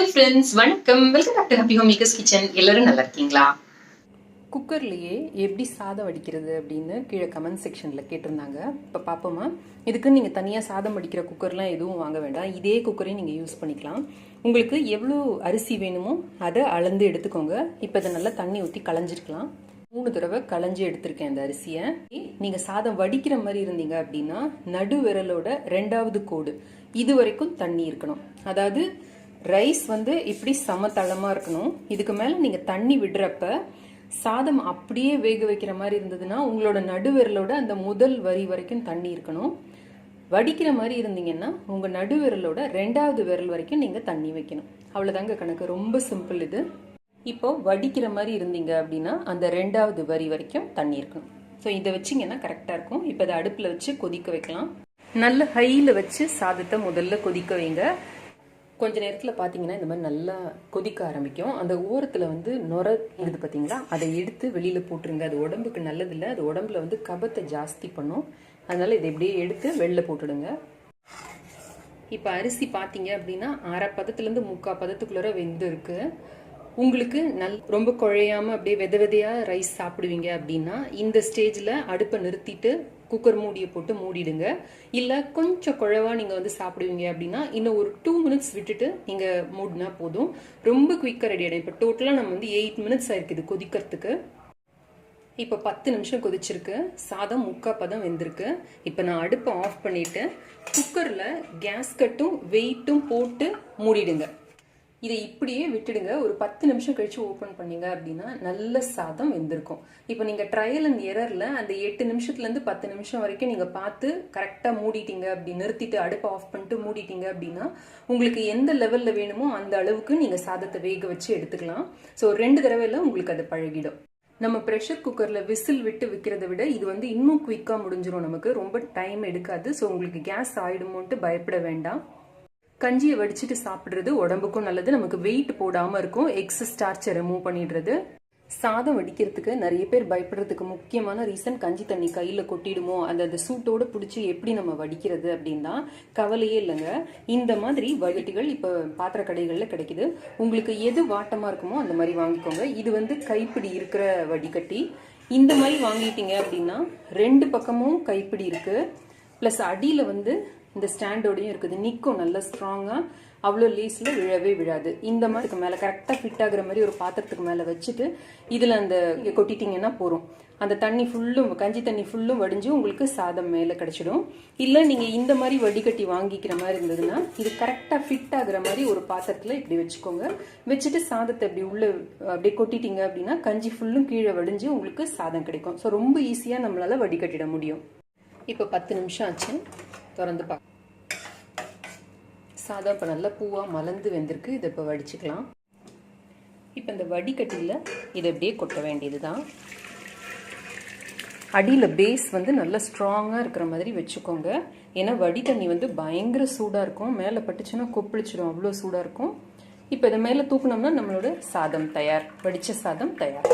Hi friends, வணக்கம். Welcome back to happy home makers kitchen. எல்லாரும் நல்லா இருக்கீங்களா? குக்கர்லேயே எப்படி சாதம் வடிக்கிறது அப்படின்னு கீழே கமெண்ட் செக்ஷனில் கேட்டிருந்தாங்க. இப்போ பார்ப்போமா. இதுக்கு நீங்கள் தனியாக சாதம் வடிக்கிற குக்கர்லாம் எதுவும் வாங்க வேண்டாம். இதே குக்கரையும் நீங்கள் யூஸ் பண்ணிக்கலாம். உங்களுக்கு எவ்வளோ அரிசி வேணுமோ அதை அளந்து எடுத்துக்கோங்க. இப்போ இதை நல்லா தண்ணி ஊற்றி களைஞ்சிருக்கலாம். 3 தடவை களைஞ்சி எடுத்திருக்கேன் இந்த அரிசியை. நீங்கள் சாதம் வடிக்கிற மாதிரி இருந்தீங்க அப்படின்னா நடு விரலோட 2வது கோடு இது வரைக்கும் தண்ணி இருக்கணும். அதாவது ரைஸ் இப்படி சமதளமாக இருக்கணும். இதுக்கு மேலே நீங்கள் தண்ணி விடுறப்ப சாதம் அப்படியே வேக வைக்கிற மாதிரி இருந்ததுன்னா உங்களோட நடுவிரலோட அந்த முதல் வரி வரைக்கும் தண்ணி இருக்கணும். வடிக்கிற மாதிரி இருந்தீங்கன்னா உங்கள் நடுவிரலோட 2வது விரல் வரைக்கும் நீங்கள் தண்ணி வைக்கணும். அவ்வளோதாங்க கணக்கு. ரொம்ப சிம்பிள் இது. இப்போ வடிக்கிற மாதிரி இருந்தீங்க அப்படின்னா அந்த 2வது வரி வரைக்கும் தண்ணி இருக்கணும். ஸோ இதை வச்சிங்கன்னா கரெக்டாக இருக்கும். இப்போ இதை அடுப்பில் வச்சு கொதிக்க வைக்கலாம். நல்ல ஹையில் வச்சு சாதத்தை முதல்ல கொதிக்க வைங்க. கொஞ்ச நேரத்தில் பார்த்தீங்கன்னா இந்த மாதிரி நல்லா கொதிக்க ஆரம்பிக்கும். அந்த ஓரத்தில் நுர இருக்குது பார்த்தீங்களா, அதை எடுத்து வெளியில் போட்டுருங்க. அது உடம்புக்கு நல்லதில்லை. அது உடம்புல கபத்தை ஜாஸ்தி பண்ணும். அதனால் இதை இப்படியே எடுத்து வெளில போட்டுடுங்க. இப்போ அரிசி பார்த்தீங்க அப்படின்னா 1/2 பதத்துலேருந்து 3/4 பதத்துக்குள்ளே வெந்து இருக்கு. உங்களுக்கு ரொம்ப குழையாமல் அப்படியே வித விதையாக ரைஸ் சாப்பிடுவீங்க அப்படின்னா இந்த ஸ்டேஜில் அடுப்பை நிறுத்திட்டு குக்கர் மூடியை போட்டு மூடிடுங்க. இல்லை கொஞ்சம் குழவா நீங்கள் சாப்பிடுவீங்க அப்படின்னா இன்னும் ஒரு 2 மினிட்ஸ் விட்டுட்டு நீங்கள் மூடினா போதும். ரொம்ப குயிக்காக ரெடி ஆகிடும். இப்போ டோட்டலாக நம்ம 8 மினிட்ஸ் ஆயிருக்குது கொதிக்கிறதுக்கு. இப்போ 10 நிமிஷம் கொதிச்சிருக்கு. சாதம் 3/4 பதம் வெந்திருக்கு. இப்போ நான் அடுப்பை ஆஃப் பண்ணிவிட்டு குக்கரில் கேஸ் கட்டும் வெயிட்டும் போட்டு மூடிடுங்க. இதை இப்படியே விட்டுடுங்க. ஒரு 10 நிமிஷம் கழிச்சு ஓப்பன் பண்ணீங்க அப்படின்னா நல்ல சாதம் வெந்திருக்கும். இப்போ நீங்கள் ட்ரையல் அண்ட் எரரில் அந்த 8 நிமிஷத்துலேருந்து 10 நிமிஷம் வரைக்கும் நீங்கள் பார்த்து கரெக்டாக மூடிட்டீங்க. அப்படி நிறுத்திட்டு அடுப்பை ஆஃப் பண்ணிட்டு மூடிட்டீங்க அப்படின்னா உங்களுக்கு எந்த லெவலில் வேணுமோ அந்த அளவுக்கு நீங்கள் சாதத்தை வேக வச்சு எடுத்துக்கலாம். ஸோ 2 தடவையில் உங்களுக்கு அது பழகிடும். நம்ம ப்ரெஷர் குக்கரில் விசில் விட்டு வைக்கிறத விட இது இன்னும் குயிக்காக முடிஞ்சிடும். நமக்கு ரொம்ப டைம் எடுக்காது. ஸோ உங்களுக்கு கேஸ் ஆகிடுமோன்ட்டு பயப்பட வேண்டாம். கஞ்சியை வடிச்சிட்டு சாப்பிட்றது உடம்புக்கும் நல்லது. நமக்கு வெயிட் போடாமல் இருக்கும். எக்ஸஸ் ஸ்டார்ச்சை ரிமூவ் பண்ணிடுறது. சாதம் வடிக்கிறதுக்கு நிறைய பேர் பயப்படுறதுக்கு முக்கியமான ரீசன் கஞ்சி தண்ணி கையில் கொட்டிடுமோ, அந்த சூட்டோடு பிடிச்சி எப்படி நம்ம வடிக்கிறது அப்படின்னா கவலையே இல்லைங்க. இந்த மாதிரி வடிகட்டிகள் இப்போ பாத்திர கடைகளில் கிடைக்குது. உங்களுக்கு எது வாட்டமாக இருக்குமோ அந்த மாதிரி வாங்கிக்கோங்க. இது கைப்பிடி இருக்கிற வடிகட்டி. இந்த மாதிரி வாங்கிட்டீங்க அப்படின்னா 2 பக்கமும் கைப்பிடி இருக்குது. ப்ளஸ் அடியில் இந்த ஸ்டாண்டோடையும் இருக்குது. நிற்கும் நல்லா ஸ்ட்ராங்காக. அவ்வளோ லேஸில் விழவே விழாது. இந்த மாதிரி மேலே கரெக்டாக ஃபிட் ஆகுற மாதிரி ஒரு பாத்திரத்துக்கு மேலே வச்சுட்டு இதில் அந்த கொட்டிட்டிங்கன்னா போகிறோம். அந்த தண்ணி ஃபுல்லும் கஞ்சி தண்ணி ஃபுல்லும் வடிஞ்சு உங்களுக்கு சாதம் மேலே கிடச்சிடும். இல்லை நீங்கள் இந்த மாதிரி வடிகட்டி வாங்கிக்கிற மாதிரி இருந்ததுன்னா இது கரெக்டாக ஃபிட் ஆகுற மாதிரி ஒரு பாத்திரத்தில் இப்படி வச்சுக்கோங்க. வச்சுட்டு சாதத்தை இப்படி உள்ளே அப்படியே கொட்டிட்டீங்க அப்படின்னா கஞ்சி ஃபுல்லும் கீழே வடிஞ்சு உங்களுக்கு சாதம் கிடைக்கும். ஸோ ரொம்ப ஈஸியாக நம்மளால் வடிகட்டிட முடியும். இப்போ 10 நிமிஷம் ஆச்சு. திறந்து பார்க்க சாதம் இப்போ நல்லா பூவாக மலர்ந்து வெந்திருக்கு. இதை இப்போ வடிச்சுக்கலாம். இப்போ இந்த வடிகட்டியில் இதை அப்படியே கொட்ட வேண்டியது தான். அடியில் பேஸ் நல்லா ஸ்ட்ராங்காக இருக்கிற மாதிரி வச்சுக்கோங்க. ஏன்னா வடி தண்ணி பயங்கர சூடாக இருக்கும். மேலே பட்டுச்சுன்னா கொப்பளிச்சிடும். அவ்வளோ சூடாக இருக்கும். இப்போ இதை மேலே தூக்குனோம்னா நம்மளோட சாதம் தயார். வடித்த சாதம் தயார்.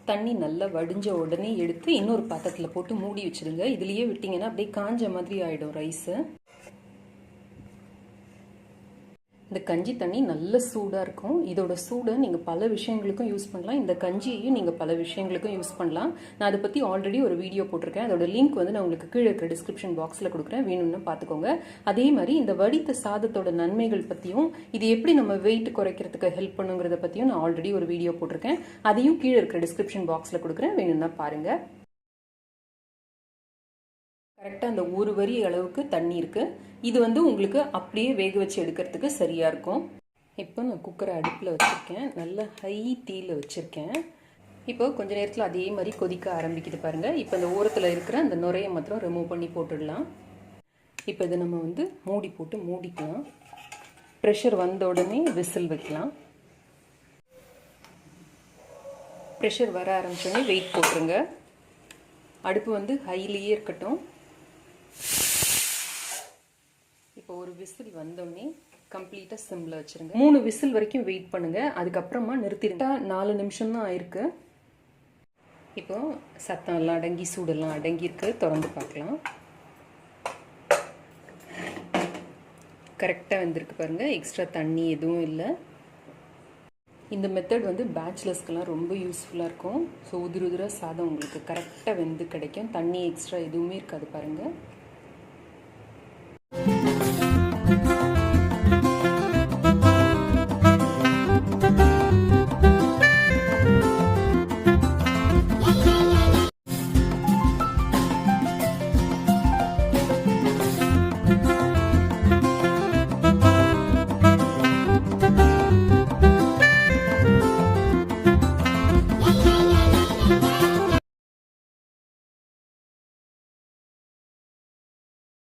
தண்ணி நல்லா வடிஞ்ச உடனே எடுத்து இன்னொரு பாத்திரத்தில் போட்டு மூடி வச்சிடுங்க. இதுலேயே விட்டிங்கன்னா அப்படியே காஞ்ச மாதிரி ஆகிடும் ரைஸு. இந்த கஞ்சி தண்ணி நல்ல சூடாக இருக்கும். இதோட சூடை நீங்கள் பல விஷயங்களுக்கும் யூஸ் பண்ணலாம். இந்த கஞ்சியையும் நீங்கள் பல விஷயங்களுக்கும் யூஸ் பண்ணலாம். நான் அதை பற்றி ஆல்ரெடி ஒரு வீடியோ போட்டிருக்கேன். அதோட லிங்க் நான் உங்களுக்கு கீழே இருக்கிற டிஸ்கிரிப்ஷன் பாக்ஸில் கொடுக்குறேன். வேணும்னு பார்த்துக்கோங்க. அதே மாதிரி இந்த வடித்த சாதத்தோட நன்மைகள் பற்றியும் இது எப்படி நம்ம வெயிட் குறைக்கிறதுக்கு ஹெல்ப் பண்ணுங்கிறத பற்றியும் நான் ஆல்ரெடி ஒரு வீடியோ போட்டிருக்கேன். அதையும் கீழே இருக்கிற டிஸ்கிரிப்ஷன் பாக்ஸில் கொடுக்குறேன். வேணும்னா பாருங்கள். கரெக்டாக அந்த ஒரு வரி அளவுக்கு தண்ணி இருக்குது. இது உங்களுக்கு அப்படியே வேக வச்சு எடுக்கிறதுக்கு சரியாக இருக்கும். இப்போ நான் குக்கரை அடுப்பில் வச்சுருக்கேன். நல்லா ஹை தீயில் வச்சுருக்கேன். இப்போ கொஞ்ச நேரத்தில் அதே மாதிரி கொதிக்க ஆரம்பிக்குது பாருங்கள். இப்போ இந்த ஓரத்தில் இருக்கிற அந்த நுரையை மாத்திரம் ரிமூவ் பண்ணி போட்டுடலாம். இப்போ இதை நம்ம மூடி போட்டு மூடிக்கலாம். ப்ரெஷர் வந்த உடனே விசில் வைக்கலாம். ப்ரெஷர் வர ஆரம்பிச்சோடனே வெயிட் போட்டுருங்க. அடுப்பு ஹைலியே இருக்கட்டும். இப்போ ஒரு விசில் வந்தோடனே கம்ப்ளீட்டாக சிம்மில் வச்சுருங்க. 3 விசில் வரைக்கும் வெயிட் பண்ணுங்கள். அதுக்கப்புறமா நிறுத்திடுங்க. 4 நிமிஷம் தான் ஆயிருக்கு. இப்போ சத்தம் எல்லாம் அடங்கி சூடெல்லாம் அடங்கியிருக்கு. திறந்து பார்க்கலாம். கரெக்டாக வெந்திருக்கு பாருங்கள், எக்ஸ்ட்ரா தண்ணி எதுவும் இல்லை. இந்த மெத்தட் வந்து பேச்சுலர்ஸ்க்கெல்லாம் ரொம்ப யூஸ்ஃபுல்லாக இருக்கும். ஸோ உதிர உதிர சாதம் உங்களுக்கு கரெக்டாக வெந்து கிடைக்கும், தண்ணி எக்ஸ்ட்ரா எதுவுமே இருக்காது பாருங்கள்.